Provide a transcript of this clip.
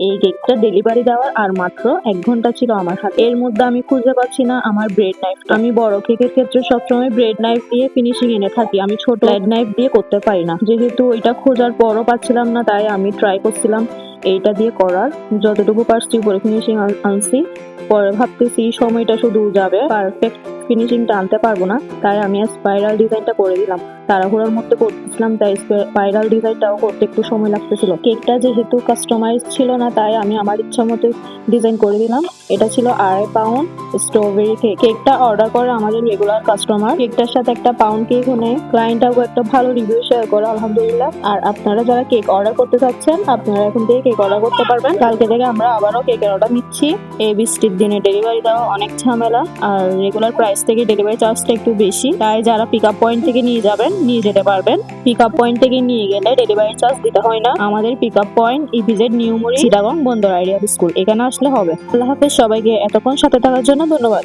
এই কেকটা ডেলিভারি দেওয়ার আর মাত্র 1 ঘন্টা ছিল আমার হাতে। এর মধ্যে আমি খুঁজে পাচ্ছি না আমার ব্রেড নাইফ। আমি বড় কেকের ক্ষেত্রে সবসময় ব্রেড নাইফ দিয়ে ফিনিশিং এনে থাকি, আমি ছোট ব্রেড নাইফ দিয়ে করতে পারি না। যেহেতু ওইটা খোঁজার পরও পাচ্ছিলাম না, তাই আমি ট্রাই করছিলাম এইটা দিয়ে করার। যতটুকু পারছি উপরে ফিনিশিং আনছি। পরে ভাবতেছি সময়টা শুধু যাবে, পারফেক্ট ফিনিশিংটা আনতে পারবো না, তাই আমি স্পাইরাল ডিজাইনটা করে দিলাম। তাড়াহুড়োর মধ্যে করতেছিলাম, তাই স্পাইরাল ডিজাইনটাও করতে একটু সময় লাগতেছিল। কেকটা যেহেতু কাস্টমাইজ ছিল না, তাই আমি আমার ইচ্ছা মতো ডিজাইন করে দিলাম। এটা ছিল 2.5 পাউন্ড স্ট্রবেরি কেক। কেকটা অর্ডার করে আমাদের রেগুলার কাস্টমার। কেকটার সাথে একটা পাউন্ড কেক হলে ক্লায়েন্টটাও একটা ভালো রিভিউ শেয়ার করে, আলহামদুলিল্লাহ। আর আপনারা যারা কেক অর্ডার করতে চাচ্ছেন, আপনারা এখন থেকে কেক অর্ডার করতে পারবেন। কালকে থেকে আমরা আবারও কেকের অর্ডার নিচ্ছি। এই বৃষ্টির দিনে ডেলিভারি দেওয়া অনেক ঝামেলা, আর রেগুলার প্রাইস থেকে ডেলিভারি চার্জটা একটু বেশি, তাই যারা পিক আপ পয়েন্ট থেকে নিয়ে যাবেন নিয়ে যেতে পারবেন। পিক আপ পয়েন্ট থেকে নিয়ে গেলে ডেলিভারি চার্জ দিতে হয় না। আমাদের pick up point EPZ New Mooring, Chittagong বন্দর আইডিয়াল স্কুল, এখানে আসলে হবে। আল্লাহ হাফেজ সবাইকে, এতক্ষণ সাথে থাকার জন্য ধন্যবাদ।